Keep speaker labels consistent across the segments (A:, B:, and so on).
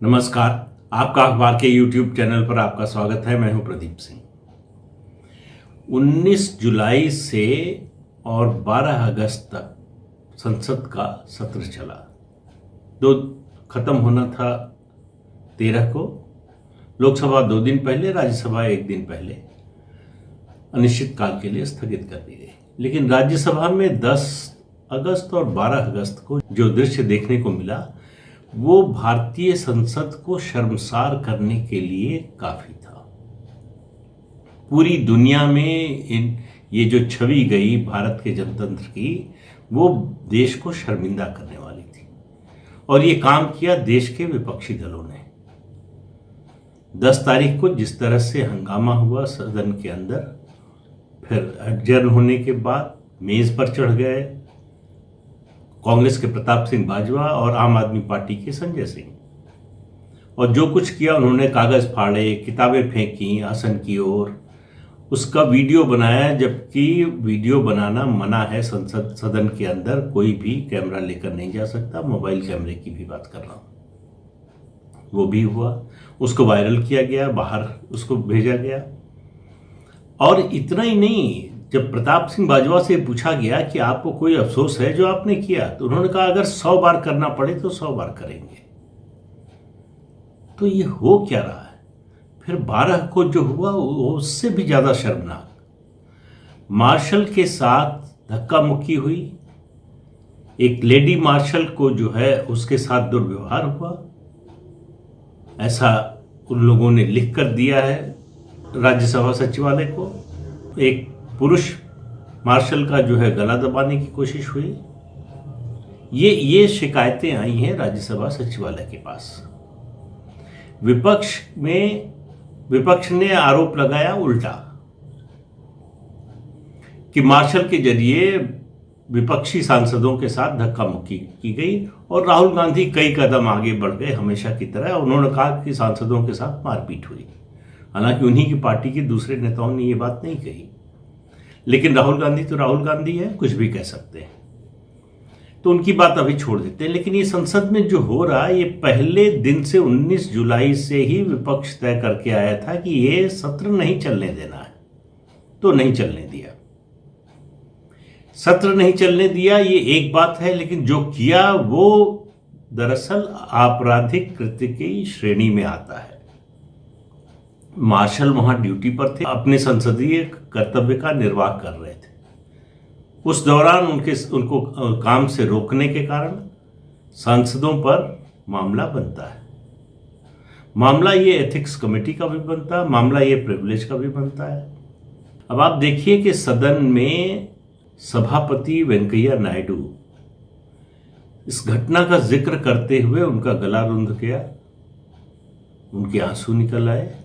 A: नमस्कार। आपका अखबार के YouTube चैनल पर आपका स्वागत है। मैं हूं प्रदीप सिंह। 19 जुलाई से और 12 अगस्त तक संसद का सत्र चला। खत्म होना था 13 को। लोकसभा 2 दिन पहले, राज्यसभा 1 दिन पहले अनिश्चितकाल के लिए स्थगित कर दी गई। लेकिन राज्यसभा में 10 अगस्त और 12 अगस्त को जो दृश्य देखने को मिला वो भारतीय संसद को शर्मसार करने के लिए काफी था। पूरी दुनिया में ये जो छवि गई भारत के जनतंत्र की, वो देश को शर्मिंदा करने वाली थी। और ये काम किया देश के विपक्षी दलों ने। 10 तारीख को जिस तरह से हंगामा हुआ सदन के अंदर, फिर अडजर्न होने के बाद मेज पर चढ़ गए कांग्रेस के प्रताप सिंह बाजवा और आम आदमी पार्टी के संजय सिंह। और जो कुछ किया, उन्होंने कागज फाड़े, किताबें फेंकी आसन की ओर, उसका वीडियो बनाया, जबकि वीडियो बनाना मना है। संसद सदन के अंदर कोई भी कैमरा लेकर नहीं जा सकता। मोबाइल कैमरे की भी बात कर रहा हूं। वो भी हुआ, उसको वायरल किया गया, बाहर उसको भेजा गया। और इतना ही नहीं, जब प्रताप सिंह बाजवा से पूछा गया कि आपको कोई अफसोस है जो आपने किया, तो उन्होंने कहा अगर 100 बार करना पड़े तो 100 बार करेंगे। तो ये हो क्या रहा है? फिर 12 को जो हुआ वो उससे भी ज्यादा शर्मनाक। मार्शल के साथ धक्का मुक्की हुई। एक लेडी मार्शल को जो है उसके साथ दुर्व्यवहार हुआ, ऐसा उन लोगों ने लिख कर दिया है राज्यसभा सचिवालय को। एक पुरुष मार्शल का जो है गला दबाने की कोशिश हुई। ये शिकायतें आई हैं राज्यसभा सचिवालय के पास। विपक्ष ने आरोप लगाया उल्टा कि मार्शल के जरिए विपक्षी सांसदों के साथ धक्का मुक्की की गई और राहुल गांधी कई कदम आगे बढ़ गए हमेशा की तरह। उन्होंने कहा कि सांसदों के साथ मारपीट हुई। हालांकि उन्हीं की पार्टी के दूसरे नेताओं ने ये बात नहीं कही, लेकिन राहुल गांधी तो राहुल गांधी है, कुछ भी कह सकते हैं, तो उनकी बात अभी छोड़ देते हैं। लेकिन ये संसद में जो हो रहा है, ये पहले दिन से 19 जुलाई से ही विपक्ष तय करके आया था कि ये सत्र नहीं चलने देना है, तो नहीं चलने दिया। सत्र नहीं चलने दिया ये एक बात है, लेकिन जो किया वो दरअसल आपराधिक कृत्य की श्रेणी में आता है। मार्शल वहां ड्यूटी पर थे, अपने संसदीय कर्तव्य का निर्वाह कर रहे थे। उस दौरान उनको काम से रोकने के कारण सांसदों पर मामला बनता है। मामला ये एथिक्स कमेटी का भी बनता है, मामला ये प्रिविलेज का भी बनता है। अब आप देखिए कि सदन में सभापति वेंकैया नायडू इस घटना का जिक्र करते हुए उनका गला रुंध गया, उनके आंसू निकल आए।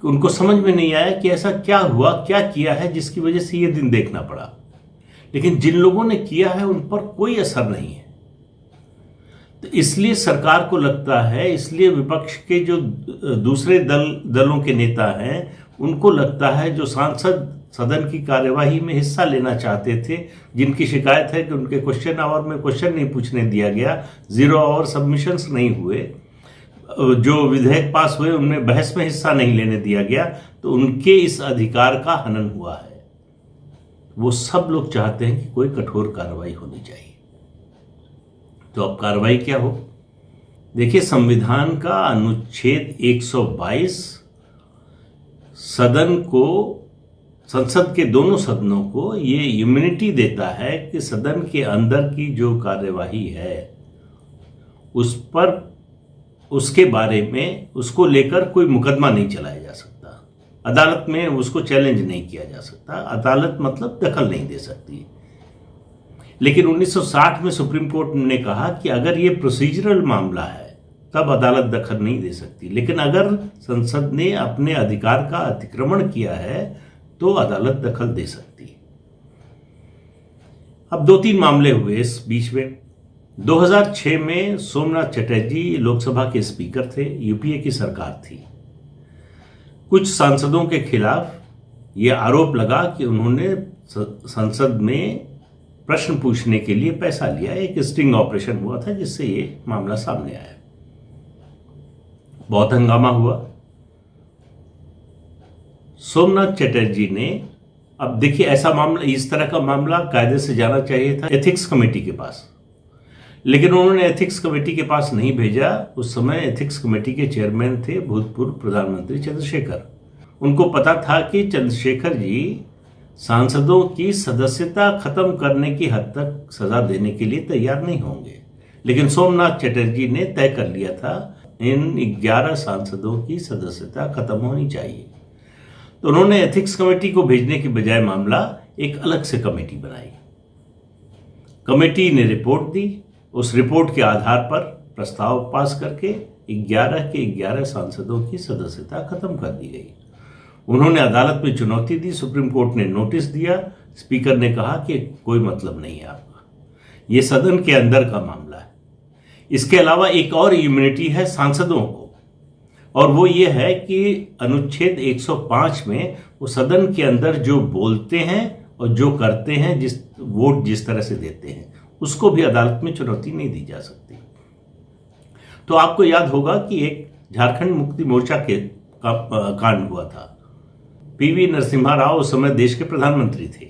A: उनको समझ में नहीं आया कि ऐसा क्या हुआ, क्या किया है जिसकी वजह से ये दिन देखना पड़ा। लेकिन जिन लोगों ने किया है उन पर कोई असर नहीं है। तो इसलिए सरकार को लगता है, इसलिए विपक्ष के जो दूसरे दलों के नेता हैं उनको लगता है, जो सांसद सदन की कार्यवाही में हिस्सा लेना चाहते थे, जिनकी शिकायत है कि उनके क्वेश्चन आवर में क्वेश्चन नहीं पूछने दिया गया, 0 आवर सबमिशंस नहीं हुए, जो विधेयक पास हुए उनमें बहस में हिस्सा नहीं लेने दिया गया, तो उनके इस अधिकार का हनन हुआ है। वो सब लोग चाहते हैं कि कोई कठोर कार्रवाई होनी चाहिए। तो अब कार्रवाई क्या हो? देखिए, संविधान का अनुच्छेद 122 सदन को, संसद के दोनों सदनों को ये इम्यूनिटी देता है कि सदन के अंदर की जो कार्यवाही है उस पर, उसके बारे में, उसको लेकर कोई मुकदमा नहीं चलाया जा सकता। अदालत में उसको चैलेंज नहीं किया जा सकता। अदालत मतलब दखल नहीं दे सकती। लेकिन 1960 में सुप्रीम कोर्ट ने कहा कि अगर ये प्रोसीजरल मामला है तब अदालत दखल नहीं दे सकती, लेकिन अगर संसद ने अपने अधिकार का अतिक्रमण किया है तो अदालत दखल दे सकती है। अब 2-3 मामले हुए इस बीच में। 2006 में सोमनाथ चटर्जी लोकसभा के स्पीकर थे, यूपीए की सरकार थी। कुछ सांसदों के खिलाफ यह आरोप लगा कि उन्होंने संसद में प्रश्न पूछने के लिए पैसा लिया। एक स्टिंग ऑपरेशन हुआ था जिससे ये मामला सामने आया। बहुत हंगामा हुआ। सोमनाथ चटर्जी ने, अब देखिए ऐसा मामला, इस तरह का मामला कायदे से जाना चाहिए था एथिक्स कमेटी के पास, लेकिन उन्होंने एथिक्स कमेटी के पास नहीं भेजा। उस समय एथिक्स कमेटी के चेयरमैन थे भूतपूर्व प्रधानमंत्री चंद्रशेखर। उनको पता था कि चंद्रशेखर जी सांसदों की सदस्यता खत्म करने की हद तक सजा देने के लिए तैयार नहीं होंगे, लेकिन सोमनाथ चटर्जी ने तय कर लिया था इन 11 सांसदों की सदस्यता खत्म होनी चाहिए। तो उन्होंने एथिक्स कमेटी को भेजने के बजाय मामला एक अलग से कमेटी बनाई। कमेटी ने रिपोर्ट दी, उस रिपोर्ट के आधार पर प्रस्ताव पास करके 11 के 11 सांसदों की सदस्यता खत्म कर दी गई। उन्होंने अदालत में चुनौती दी, सुप्रीम कोर्ट ने नोटिस दिया, स्पीकर ने कहा कि कोई मतलब नहीं है आपका, ये सदन के अंदर का मामला है। इसके अलावा एक और इम्यूनिटी है सांसदों को, और वो ये है कि अनुच्छेद 105 में वो सदन के अंदर जो बोलते हैं और जो करते हैं, वोट जिस तरह से देते हैं, उसको भी अदालत में चुनौती नहीं दी जा सकती। तो आपको याद होगा कि एक झारखंड मुक्ति मोर्चा के कांड हुआ था। पीवी नरसिम्हा राव उस समय देश के प्रधानमंत्री थे।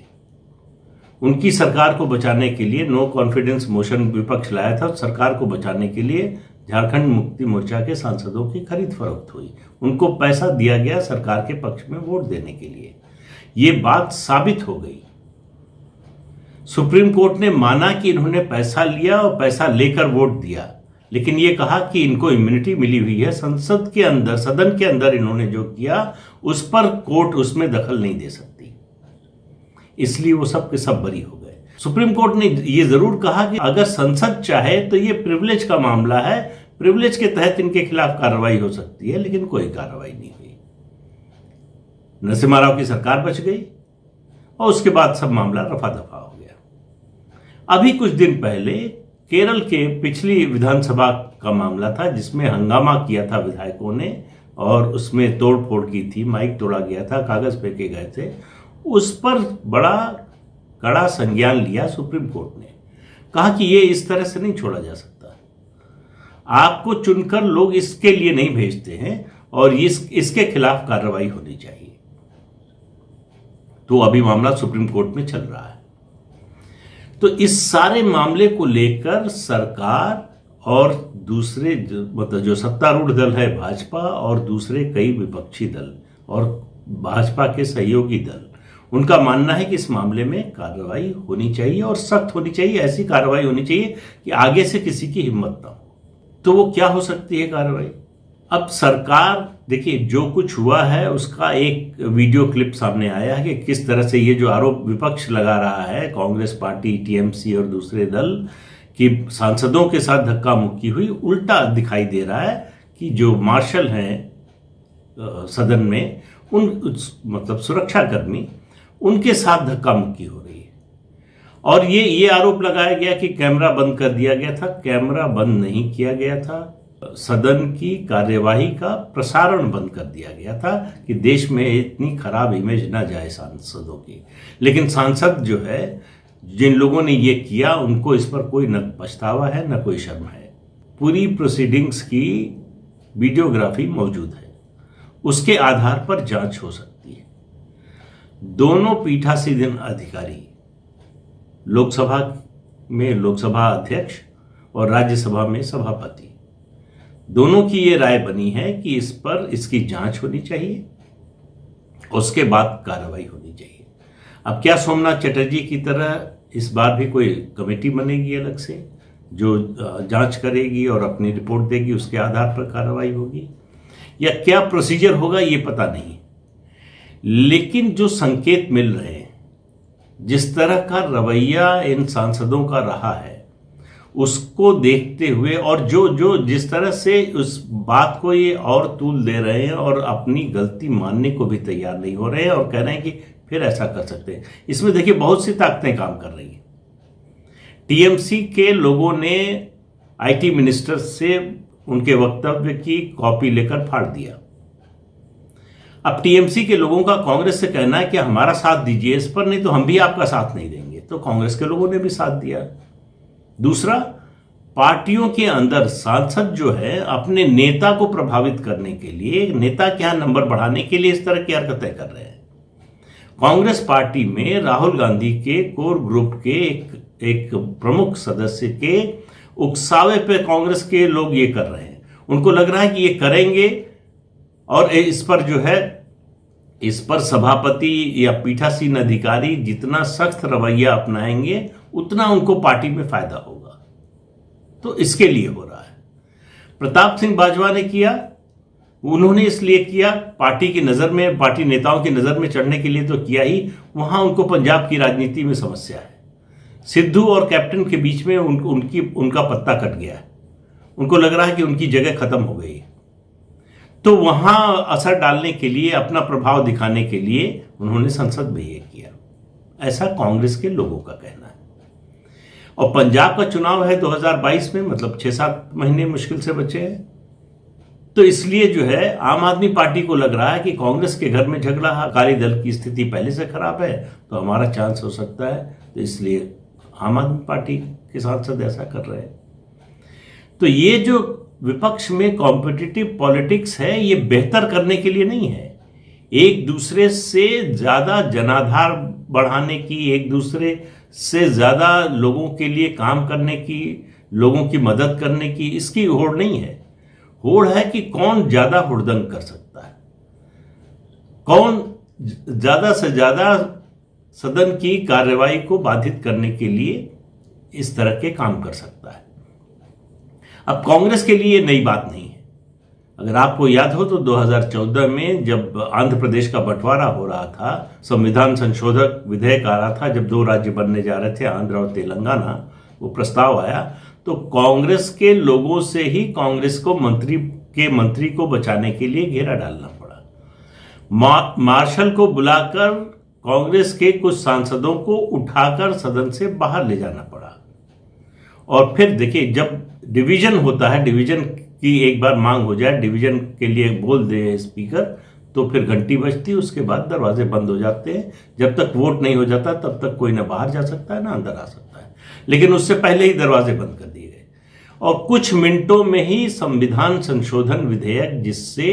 A: उनकी सरकार को बचाने के लिए नो कॉन्फिडेंस मोशन विपक्ष लाया था। सरकार को बचाने के लिए झारखंड मुक्ति मोर्चा के सांसदों की खरीद फरोख्त हुई, उनको पैसा दिया गया सरकार के पक्ष में वोट देने के लिए। ये बात साबित हो गई। सुप्रीम कोर्ट ने माना कि इन्होंने पैसा लिया और पैसा लेकर वोट दिया, लेकिन ये कहा कि इनको इम्यूनिटी मिली हुई है। संसद के अंदर, सदन के अंदर इन्होंने जो किया उस पर कोर्ट उसमें दखल नहीं दे सकती, इसलिए वो सब के सब बरी हो गए। सुप्रीम कोर्ट ने ये जरूर कहा कि अगर संसद चाहे तो ये प्रिविलेज का मामला है, प्रिविलेज के तहत इनके खिलाफ कार्रवाई हो सकती है, लेकिन कोई कार्रवाई नहीं हुई। नरसिम्हा राव की सरकार बच गई और उसके बाद सब मामला रफा दफा हो गया। अभी कुछ दिन पहले केरल के पिछली विधानसभा का मामला था, जिसमें हंगामा किया था विधायकों ने और उसमें तोड़फोड़ की थी, माइक तोड़ा गया था, कागज फेंके गए थे। उस पर बड़ा कड़ा संज्ञान लिया सुप्रीम कोर्ट ने, कहा कि ये इस तरह से नहीं छोड़ा जा सकता, आपको चुनकर लोग इसके लिए नहीं भेजते हैं और इसके खिलाफ कार्रवाई होनी चाहिए। तो अभी मामला सुप्रीम कोर्ट में चल रहा है। तो इस सारे मामले को लेकर सरकार और दूसरे मतलब जो सत्तारूढ़ दल है भाजपा और दूसरे कई विपक्षी दल और भाजपा के सहयोगी दल, उनका मानना है कि इस मामले में कार्रवाई होनी चाहिए और सख्त होनी चाहिए। ऐसी कार्रवाई होनी चाहिए कि आगे से किसी की हिम्मत ना हो। तो वो क्या हो सकती है कार्रवाई? अब सरकार, देखिए जो कुछ हुआ है उसका एक वीडियो क्लिप सामने आया है कि किस तरह से ये जो आरोप विपक्ष लगा रहा है, कांग्रेस पार्टी, टीएमसी और दूसरे दल की सांसदों के साथ धक्का मुक्की हुई, उल्टा दिखाई दे रहा है कि जो मार्शल हैं सदन में, उन मतलब सुरक्षाकर्मी, उनके साथ धक्का मुक्की हो रही है। और ये आरोप लगाया गया कि कैमरा बंद कर दिया गया था। कैमरा बंद नहीं किया गया था, सदन की कार्यवाही का प्रसारण बंद कर दिया गया था कि देश में इतनी खराब इमेज ना जाए सांसदों की। लेकिन सांसद जो है, जिन लोगों ने ये किया, उनको इस पर कोई न पछतावा है न कोई शर्म है। पूरी प्रोसीडिंग्स की वीडियोग्राफी मौजूद है, उसके आधार पर जांच हो सकती है। दोनों पीठासीन अधिकारी, लोकसभा में लोकसभा अध्यक्ष और राज्यसभा में सभापति, दोनों की ये राय बनी है कि इस पर इसकी जांच होनी चाहिए, उसके बाद कार्रवाई होनी चाहिए। अब क्या सोमनाथ चटर्जी की तरह इस बार भी कोई कमेटी बनेगी अलग से जो जांच करेगी और अपनी रिपोर्ट देगी, उसके आधार पर कार्रवाई होगी, या क्या प्रोसीजर होगा ये पता नहीं। लेकिन जो संकेत मिल रहे हैं, जिस तरह का रवैया इन सांसदों का रहा है, उसको देखते हुए और जो जिस तरह से उस बात को ये और तूल दे रहे हैं और अपनी गलती मानने को भी तैयार नहीं हो रहे हैं और कह रहे हैं कि फिर ऐसा कर सकते हैं, इसमें देखिए बहुत सी ताकतें काम कर रही हैं। टीएमसी के लोगों ने आईटी मिनिस्टर से उनके वक्तव्य की कॉपी लेकर फाड़ दिया। अब टीएमसी के लोगों का कांग्रेस से कहना है कि हमारा साथ दीजिए इस पर, नहीं तो हम भी आपका साथ नहीं देंगे। तो कांग्रेस के लोगों ने भी साथ दिया। दूसरा, पार्टियों के अंदर सांसद जो है अपने नेता को प्रभावित करने के लिए, नेता के यहां नंबर बढ़ाने के लिए इस तरह की हरकतें कर रहे हैं। कांग्रेस पार्टी में राहुल गांधी के कोर ग्रुप के एक प्रमुख सदस्य के उकसावे पे कांग्रेस के लोग ये कर रहे हैं। उनको लग रहा है कि ये करेंगे और इस पर जो है, इस पर सभापति या पीठासीन अधिकारी जितना सख्त रवैया अपनाएंगे उतना उनको पार्टी में फायदा होगा। तो इसके लिए हो रहा है। प्रताप सिंह बाजवा ने किया, उन्होंने इसलिए किया, पार्टी की नजर में, पार्टी नेताओं की नजर में चढ़ने के लिए तो किया ही, वहां उनको पंजाब की राजनीति में समस्या है। सिद्धू और कैप्टन के बीच में उनका पत्ता कट गया है। उनको लग रहा है कि उनकी जगह खत्म हो गई। तो वहां असर डालने के लिए, अपना प्रभाव दिखाने के लिए उन्होंने संसद में यह किया। ऐसा कांग्रेस के लोगों का कहना है। और पंजाब का चुनाव है 2022 में, मतलब 6-7 महीने मुश्किल से बचे हैं। तो इसलिए जो है आम आदमी पार्टी को लग रहा है कि कांग्रेस के घर में झगड़ा, अकाली दल की स्थिति पहले से खराब है, तो हमारा चांस हो सकता है। तो इसलिए आम आदमी पार्टी के सांसद ऐसा कर रहे हैं। तो ये जो विपक्ष में कॉम्पिटिटिव पॉलिटिक्स है, ये बेहतर करने के लिए नहीं है। एक दूसरे से ज्यादा जनाधार बढ़ाने की, एक दूसरे से ज्यादा लोगों के लिए काम करने की, लोगों की मदद करने की, इसकी होड़ नहीं है। होड़ है कि कौन ज्यादा हुड़दंग कर सकता है, कौन ज्यादा से ज्यादा सदन की कार्यवाही को बाधित करने के लिए इस तरह के काम कर सकता है। अब कांग्रेस के लिए नई बात नहीं है। अगर आपको याद हो तो 2014 में जब आंध्र प्रदेश का बंटवारा हो रहा था, संविधान संशोधक विधेयक आ रहा था, जब 2 राज्य बनने जा रहे थे, आंध्र और तेलंगाना, वो प्रस्ताव आया, तो कांग्रेस के लोगों से ही कांग्रेस को मंत्री को बचाने के लिए घेरा डालना पड़ा। मार्शल को बुलाकर कांग्रेस के कुछ सांसदों को उठाकर सदन से बाहर ले जाना पड़ा। और फिर देखिए, जब डिवीजन होता है, डिवीजन की एक बार मांग हो जाए, डिवीजन के लिए बोल दे स्पीकर, तो फिर घंटी बजती, उसके बाद दरवाजे बंद हो जाते हैं। जब तक वोट नहीं हो जाता तब तक कोई ना बाहर जा सकता है ना अंदर आ सकता है। लेकिन उससे पहले ही दरवाजे बंद कर दिए गए और कुछ मिनटों में ही संविधान संशोधन विधेयक, जिससे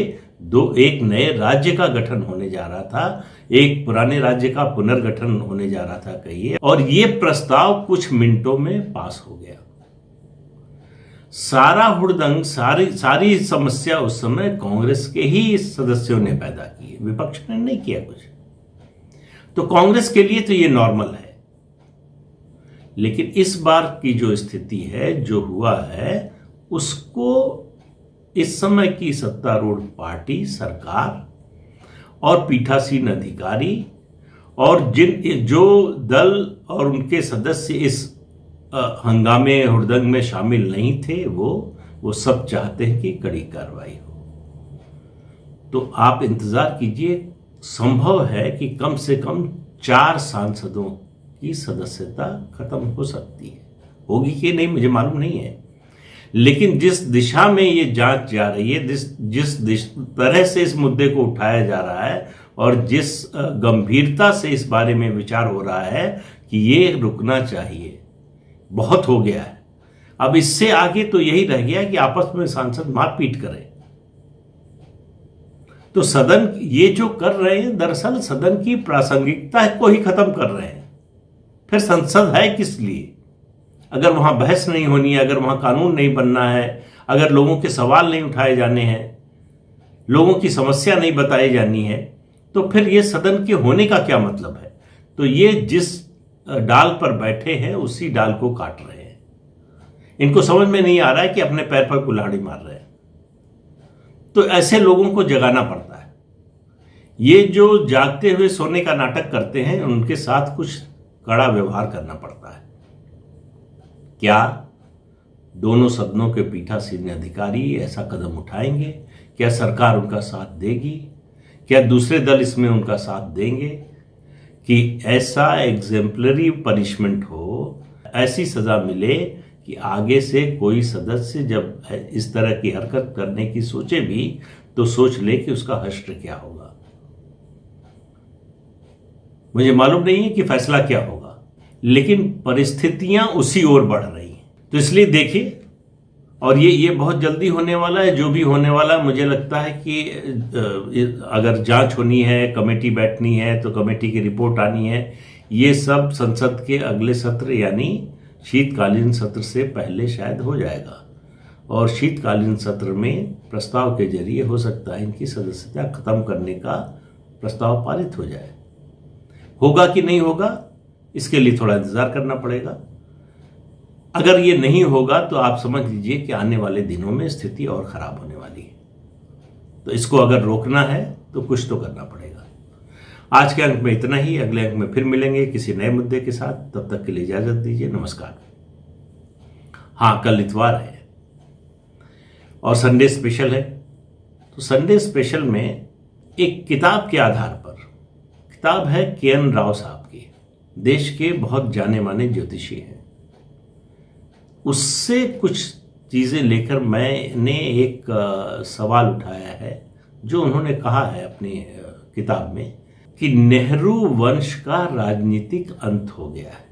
A: एक नए राज्य का गठन होने जा रहा था, एक पुराने राज्य का पुनर्गठन होने जा रहा था कहिए, और ये प्रस्ताव कुछ मिनटों में पास हो गया। सारा हुड़दंग, सारी समस्या उस समय कांग्रेस के ही सदस्यों ने पैदा की, विपक्ष ने नहीं किया कुछ। तो कांग्रेस के लिए तो ये नॉर्मल है। लेकिन इस बार की जो स्थिति है, जो हुआ है, उसको इस समय की सत्तारूढ़ पार्टी, सरकार और पीठासीन अधिकारी और जो दल और उनके सदस्य इस हंगामे हुड़दंग में शामिल नहीं थे, वो सब चाहते हैं कि कड़ी कार्रवाई हो। तो आप इंतजार कीजिए, संभव है कि कम से कम 4 सांसदों की सदस्यता खत्म हो सकती है। होगी कि नहीं मुझे मालूम नहीं है, लेकिन जिस दिशा में ये जांच जा रही है, जिस तरह से इस मुद्दे को उठाया जा रहा है और जिस गंभीरता से इस बारे में विचार हो रहा है कि ये रुकना चाहिए, बहुत हो गया है। अब इससे आगे तो यही रह गया कि आपस में सांसद मारपीट करें। तो सदन ये जो कर रहे हैं, दरअसल सदन की प्रासंगिकता को ही खत्म कर रहे हैं। फिर संसद है किस लिए? अगर वहां बहस नहीं होनी है, अगर वहां कानून नहीं बनना है, अगर लोगों के सवाल नहीं उठाए जाने हैं, लोगों की समस्या नहीं बताई जानी है, तो फिर ये सदन के होने का क्या मतलब है? तो ये जिस डाल पर बैठे हैं उसी डाल को काट रहे हैं। इनको समझ में नहीं आ रहा है कि अपने पैर पर कुल्हाड़ी मार रहे हैं। तो ऐसे लोगों को जगाना पड़ता है। ये जो जागते हुए सोने का नाटक करते हैं, उनके साथ कुछ कड़ा व्यवहार करना पड़ता है। क्या दोनों सदनों के पीठासीन अधिकारी ऐसा कदम उठाएंगे? क्या सरकार उनका साथ देगी? क्या दूसरे दल इसमें उनका साथ देंगे कि ऐसा एग्जेम्पलरी पनिशमेंट हो, ऐसी सजा मिले कि आगे से कोई सदस्य जब इस तरह की हरकत करने की सोचे भी तो सोच ले कि उसका हश्र क्या होगा। मुझे मालूम नहीं है कि फैसला क्या होगा, लेकिन परिस्थितियां उसी ओर बढ़ रही हैं। तो इसलिए देखिए, और ये बहुत जल्दी होने वाला है। जो भी होने वाला है, मुझे लगता है कि अगर जांच होनी है, कमेटी बैठनी है, तो कमेटी की रिपोर्ट आनी है, ये सब संसद के अगले सत्र यानी शीतकालीन सत्र से पहले शायद हो जाएगा। और शीतकालीन सत्र में प्रस्ताव के जरिए हो सकता है इनकी सदस्यता खत्म करने का प्रस्ताव पारित हो जाए। होगा कि नहीं होगा, इसके लिए थोड़ा इंतजार करना पड़ेगा। अगर ये नहीं होगा तो आप समझ लीजिए कि आने वाले दिनों में स्थिति और खराब होने वाली है। तो इसको अगर रोकना है तो कुछ तो करना पड़ेगा। आज के अंक में इतना ही। अगले अंक में फिर मिलेंगे किसी नए मुद्दे के साथ। तब तक के लिए इजाजत दीजिए। नमस्कार। हाँ, कल इतवार है और संडे स्पेशल है। तो संडे स्पेशल में एक किताब के आधार पर, किताब है के.एन. राव साहब की, देश के बहुत जाने माने ज्योतिषी हैं। उससे कुछ चीज़ें लेकर मैंने एक सवाल उठाया है जो उन्होंने कहा है अपनी किताब में कि नेहरू वंश का राजनीतिक अंत हो गया है।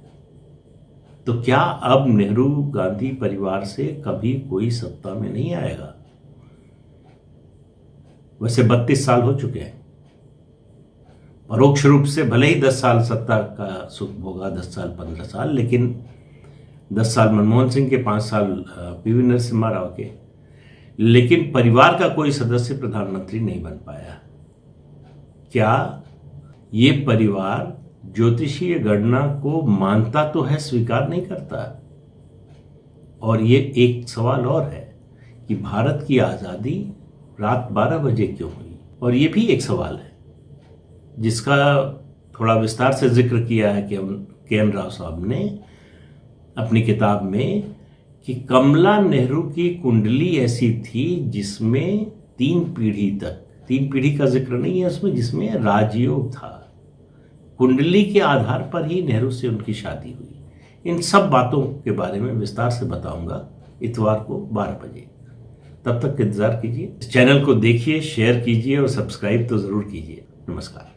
A: तो क्या अब नेहरू गांधी परिवार से कभी कोई सत्ता में नहीं आएगा? वैसे 32 साल हो चुके हैं। परोक्ष रूप से भले ही 10 साल सत्ता का सुख भोगा, 10 साल 15 साल, लेकिन 10 साल मनमोहन सिंह के, 5 साल पीवी नरसिम्हा राव के, लेकिन परिवार का कोई सदस्य प्रधानमंत्री नहीं बन पाया। क्या ये परिवार ज्योतिषीय गणना को मानता तो है, स्वीकार नहीं करता? और ये एक सवाल और है कि भारत की आज़ादी रात 12 बजे क्यों हुई? और ये भी एक सवाल है जिसका थोड़ा विस्तार से जिक्र किया है कि के.एन. राव साहब ने अपनी किताब में कि कमला नेहरू की कुंडली ऐसी थी जिसमें 3 पीढ़ी तक, 3 पीढ़ी का जिक्र नहीं है उसमें, जिसमें राजयोग था। कुंडली के आधार पर ही नेहरू से उनकी शादी हुई। इन सब बातों के बारे में विस्तार से बताऊंगा इतवार को 12 बजे। तब तक इंतजार कीजिए। चैनल को देखिए, शेयर कीजिए और सब्सक्राइब तो जरूर कीजिए। नमस्कार।